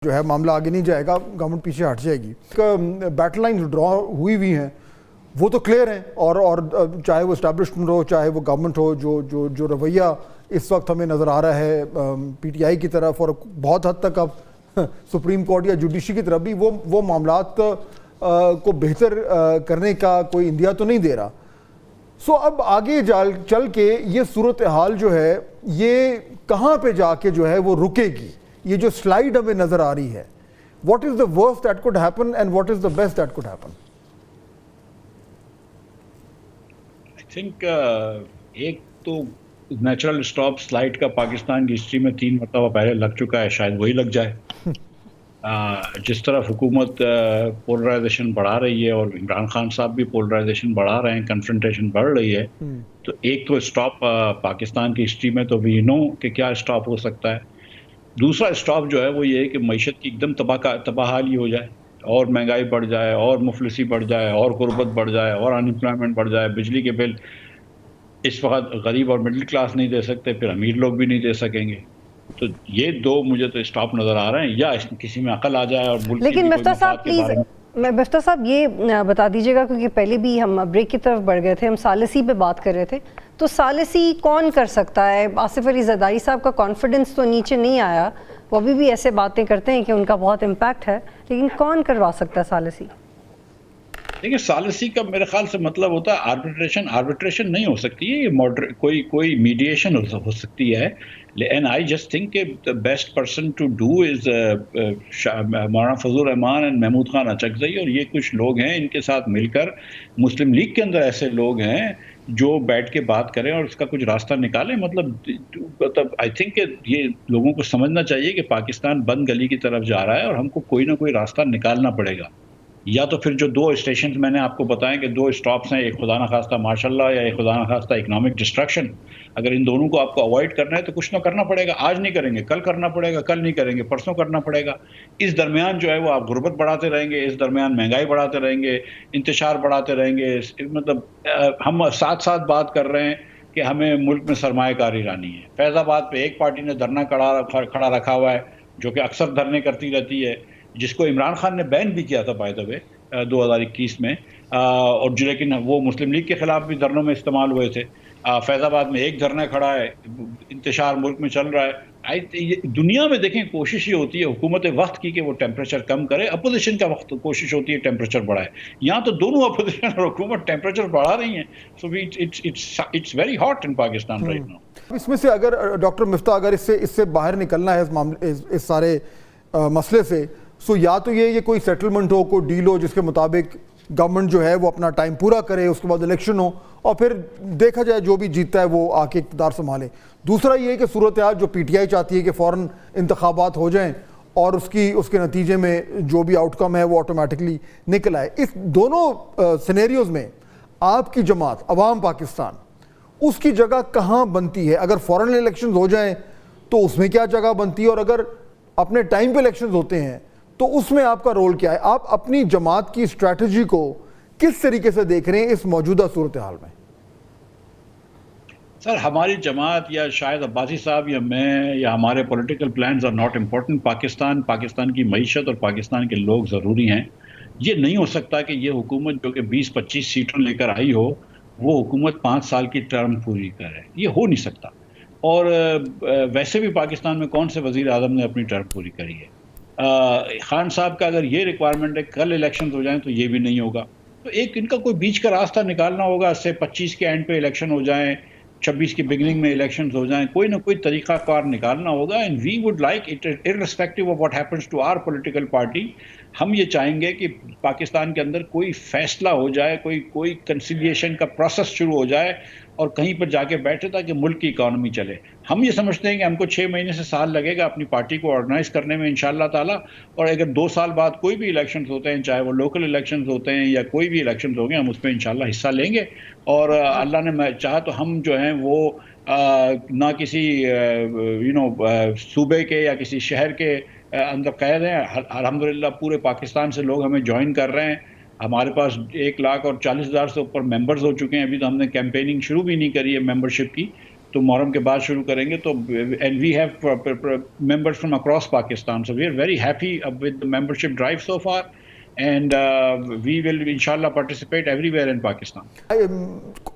جو ہے معاملہ آگے نہیں جائے گا, گورنمنٹ پیچھے ہٹ جائے گی. بیٹل لائنز ڈرا ہوئی ہیں, وہ تو کلیئر ہیں, اور چاہے وہ اسٹیبلشمنٹ ہو چاہے وہ گورنمنٹ ہو, جو رویہ اس وقت ہمیں نظر آ رہا ہے پی ٹی آئی کی طرف, اور بہت حد تک اب سپریم کورٹ یا جوڈیشری کی طرف بھی, وہ معاملات کو بہتر کرنے کا کوئی اندیا تو نہیں دے رہا. سو اب آگے چل کے یہ صورتحال جو ہے یہ کہاں پہ جا کے جو ہے وہ رکے گی؟ یہ جو سلائیڈ ہمیں نظر آ رہی ہے, what is the worst that could happen and what is the best that could happen? I think ایک تو نیچرل اسٹاپ سلائڈ کا پاکستان کی ہسٹری میں 3 مرتبہ پہلے لگ چکا ہے, شاید وہی لگ جائے. جس طرح حکومت پولرائزیشن بڑھا رہی ہے اور عمران خان صاحب بھی پولرائزیشن بڑھا رہے ہیں, کنفرنٹیشن بڑھ رہی ہے, تو ایک تو اسٹاپ پاکستان کی ہسٹری میں تو وی نو کہ کیا اسٹاپ ہو سکتا ہے. دوسرا اسٹاپ جو ہے وہ یہ ہے کہ معیشت کی ایک دم تباہی ہو جائے, اور مہنگائی بڑھ جائے, اور مفلسی بڑھ جائے, اور غربت بڑھ جائے, اور ان امپلائمنٹ بڑھ جائے. بجلی کے بل اس وقت غریب اور مڈل کلاس نہیں دے سکتے, پھر امیر لوگ بھی نہیں دے سکیں گے. تو یہ 2 مجھے تو اسٹاپ نظر آ رہے ہیں, یا کسی میں عقل آ جائے اور ملک لیکن مفتہ صاحب پلیز مفتہ صاحب یہ بتا دیجیے گا, کیونکہ پہلے بھی ہم بریک کی طرف بڑھ گئے تھے, ہم ثالثی پہ بات کر رہے تھے, تو ثالثی کون کر سکتا ہے؟ آصف علی زرداری صاحب کا کانفیڈنس تو نیچے نہیں آیا, وہ ابھی بھی ایسے باتیں کرتے ہیں کہ ان کا بہت امپیکٹ ہے, لیکن کون کروا سکتا ہے ثالثی؟ دیکھیں ثالثی کا میرے خیال سے مطلب ہوتا ہے آربیٹریشن نہیں ہو سکتی ہے, یہ کوئی میڈیشن ہو سکتی ہے. اینڈ آئی جسٹ تھنک کہ the best person to do is Maulana Fazal Rahman and Mahmood Khan Achakzai, اور یہ کچھ لوگ ہیں ان کے ساتھ مل کر مسلم لیگ کے اندر ایسے لوگ ہیں جو بیٹھ کے بات کریں اور اس کا کچھ راستہ نکالیں. مطلب آئی تھنک کہ یہ لوگوں کو سمجھنا چاہیے کہ پاکستان بند گلی کی طرف جا رہا ہے اور ہم کو کوئی نہ کوئی راستہ نکالنا پڑے گا. یا تو پھر جو 2 اسٹیشنز میں نے آپ کو بتائیں کہ 2 اسٹاپس ہیں, ایک خدا نخواستہ مارشل لاء یا ایک خدا نخواستہ اکنامک ڈسٹرکشن, اگر ان دونوں کو آپ کو اوائڈ کرنا ہے تو کچھ نہ کرنا پڑے گا. آج نہیں کریں گے کل کرنا پڑے گا, کل نہیں کریں گے پرسوں کرنا پڑے گا. اس درمیان جو ہے وہ آپ غربت بڑھاتے رہیں گے, اس درمیان مہنگائی بڑھاتے رہیں گے, انتشار بڑھاتے رہیں گے. مطلب ہم ساتھ بات کر رہے ہیں کہ ہمیں ملک میں سرمایہ کاری لانی ہے. فیض آباد پہ ایک پارٹی نے دھرنا کھڑا رکھا ہوا ہے, جو کہ اکثر دھرنے کرتی رہتی ہے, جس کو عمران خان نے بین بھی کیا تھا بائی دا وے 2021 میں, اور جو لیکن وہ مسلم لیگ کے خلاف بھی دھرنوں میں استعمال ہوئے تھے. فیض آباد میں ایک دھرنا کھڑا ہے, انتشار ملک میں چل رہا ہے. دنیا میں دیکھیں کوشش یہ ہوتی ہے حکومت وقت کی کہ وہ ٹیمپریچر کم کرے, اپوزیشن کا وقت کوشش ہوتی ہے ٹیمپریچر بڑھائے. یہاں تو دونوں اپوزیشن اور حکومت ٹیمپریچر بڑھا رہی ہیں. So it's very hot in Pakistan right now. اس میں سے اگر ڈاکٹر مفتاح اگر اس سے باہر نکلنا ہے اس سارے مسئلے سے, سو یا تو یہ کوئی سیٹلمنٹ ہو, کوئی ڈیل ہو جس کے مطابق گورنمنٹ جو ہے وہ اپنا ٹائم پورا کرے, اس کے بعد الیکشن ہو اور پھر دیکھا جائے جو بھی جیتتا ہے وہ آ کے اقتدار سنبھالے. دوسرا یہ کہ صورتحال جو پی ٹی آئی چاہتی ہے کہ فوراً انتخابات ہو جائیں اور اس کے نتیجے میں جو بھی آؤٹ کم ہے وہ آٹومیٹکلی نکل آئے. اس دونوں سینیریوز میں آپ کی جماعت عوام پاکستان اس کی جگہ کہاں بنتی ہے؟ اگر فوراً الیکشنز ہو جائیں تو اس میں کیا جگہ بنتی ہے, اور اگر اپنے ٹائم پہ الیکشنز ہوتے ہیں تو اس میں آپ کا رول کیا ہے؟ آپ اپنی جماعت کی اسٹریٹجی کو کس طریقے سے دیکھ رہے ہیں اس موجودہ صورتحال میں؟ سر ہماری جماعت یا شاید عباسی صاحب یا میں یا ہمارے political plans are not important. Pakistan کی معیشت اور پاکستان کے لوگ ضروری ہیں. یہ نہیں ہو سکتا کہ یہ حکومت جو کہ 20-25 سیٹوں لے کر آئی ہو وہ حکومت 5 سال کی ٹرم پوری کرے, یہ ہو نہیں سکتا. اور ویسے بھی پاکستان میں کون سے وزیر اعظم نے اپنی ٹرم پوری کری ہے؟ خان صاحب کا اگر یہ ریکوائرمنٹ ہے کل الیکشنز ہو جائیں تو یہ بھی نہیں ہوگا. تو ایک ان کا کوئی بیچ کا راستہ نکالنا ہوگا, سے 25 کے اینڈ پہ الیکشن ہو جائیں, 26 کی بگننگ میں الیکشنز ہو جائیں, کوئی نہ کوئی طریقہ کار نکالنا ہوگا. And we would like it irrespective of what happens to our political party. ہم یہ چاہیں گے کہ پاکستان کے اندر کوئی فیصلہ ہو جائے, کوئی کنسیلیشن کا پروسیس شروع ہو جائے اور کہیں پر جا کے بیٹھے تاکہ ملک کی اکانومی چلے. ہم یہ سمجھتے ہیں کہ ہم کو 6 مہینے سے سال لگے گا اپنی پارٹی کو آرگنائز کرنے میں انشاءاللہ تعالیٰ, اور اگر 2 سال بعد کوئی بھی الیکشنز ہوتے ہیں, چاہے وہ لوکل الیکشنز ہوتے ہیں یا کوئی بھی الیکشنز ہو گئے, ہم اس میں انشاءاللہ حصہ لیں گے. اور اللہ نے چاہا تو ہم جو ہیں وہ نہ کسی صوبے کے یا کسی شہر کے اندر قید ہیں. الحمدللہ پورے پاکستان سے لوگ ہمیں جوائن کر رہے ہیں. ہمارے پاس 1,40,000 سے اوپر ممبرز ہو چکے ہیں. ابھی تو ہم نے کیمپیننگ شروع بھی نہیں کری ہے ممبرشپ کی, تو محرم کے بعد شروع کریں گے تو and we have members from across Pakistan, so we are very happy with the membership drive so far, and we will inshallah participate everywhere in Pakistan.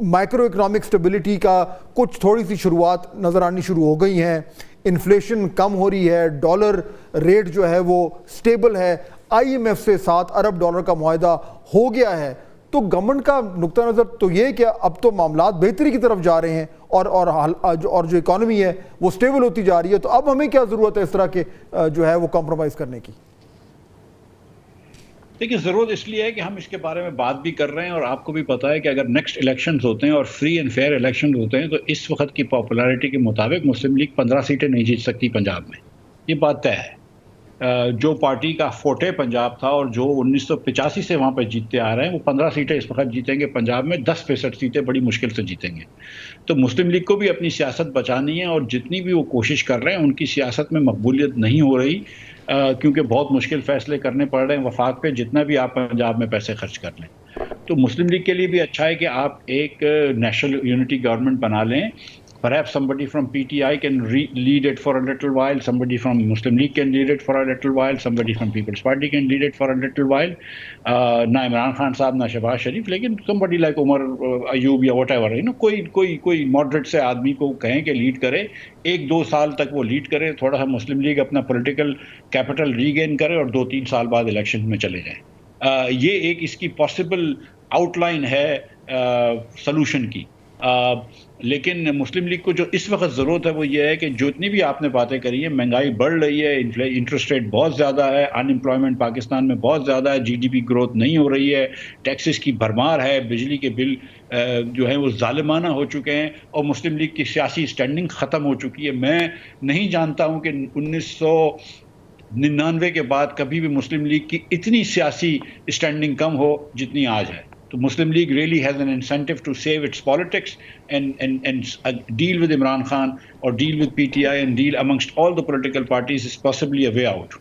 Micro economic stability کا کچھ تھوڑی سی شروعات نظر آنی شروع ہو گئی ہیں, انفلیشن کم ہو رہی ہے, ڈالر ریٹ جو ہے وہ سٹیبل ہے, آئی ایم ایف سے $7 ارب کا معاہدہ ہو گیا ہے, تو گورنمنٹ کا نقطہ نظر تو یہ کہ اب تو معاملات بہتری کی طرف جا رہے ہیں اور جو اکانومی ہے وہ سٹیبل ہوتی جا رہی ہے, تو اب ہمیں کیا ضرورت ہے اس طرح کے جو ہے وہ کمپرومائز کرنے کی؟ دیکھیے ضرورت اس لیے ہے کہ ہم اس کے بارے میں بات بھی کر رہے ہیں, اور آپ کو بھی پتا ہے کہ اگر نیکسٹ الیکشنز ہوتے ہیں اور فری اینڈ فیئر الیکشنز ہوتے ہیں تو اس وقت کی پاپولیرٹی کے مطابق مسلم لیگ 15 سیٹیں نہیں جیت سکتی پنجاب میں, یہ بات طے ہے. جو پارٹی کا فوٹے پنجاب تھا اور جو 1985 سے وہاں پہ جیتتے آ رہے ہیں وہ 15 سیٹیں اس وقت جیتیں گے پنجاب میں, 10% سیٹیں بڑی مشکل سے جیتیں گے. تو مسلم لیگ کو بھی اپنی سیاست بچانی ہے, اور جتنی بھی وہ کوشش کر رہے ہیں ان کی سیاست میں مقبولیت نہیں ہو رہی, کیونکہ بہت مشکل فیصلے کرنے پڑ رہے ہیں وفاق پہ, جتنا بھی آپ پنجاب میں پیسے خرچ کر لیں. تو مسلم لیگ کے لیے بھی اچھا ہے کہ آپ ایک نیشنل یونٹی گورنمنٹ بنا لیں. Perhaps somebody from PTI can lead it for a little while, somebody from Muslim League can lead it for a little while, somebody from People's Party can lead it for a little while. Na Imran Khan صاحب, na Shehbaz Sharif, لیکن somebody like Umar Ayub یا whatever, کوئی moderate سے آدمی کو کہیں کہ lead کرے, 1-2 سال تک وہ لیڈ کرے, تھوڑا سا مسلم لیگ اپنا پولیٹیکل کیپٹل ریگین کرے اور 2-3 سال بعد الیکشن میں چلے جائیں. یہ ایک اس کی پاسبل آؤٹ لائن ہے سلوشن کی. لیکن مسلم لیگ کو جو اس وقت ضرورت ہے وہ یہ ہے کہ جتنی بھی آپ نے باتیں کری ہیں, مہنگائی بڑھ رہی ہے, انٹرسٹ ریٹ بہت زیادہ ہے, ان امپلائمنٹ پاکستان میں بہت زیادہ ہے, جی ڈی پی گروتھ نہیں ہو رہی ہے, ٹیکسز کی بھرمار ہے, بجلی کے بل جو ہیں وہ ظالمانہ ہو چکے ہیں, اور مسلم لیگ کی سیاسی سٹینڈنگ ختم ہو چکی ہے. میں نہیں جانتا ہوں کہ 1999 کے بعد کبھی بھی مسلم لیگ کی اتنی سیاسی سٹینڈنگ کم ہو جتنی آج ہے. So Muslim League really has an incentive to save its politics and deal with Imran Khan or deal with PTI and deal amongst all the political parties is possibly a way out.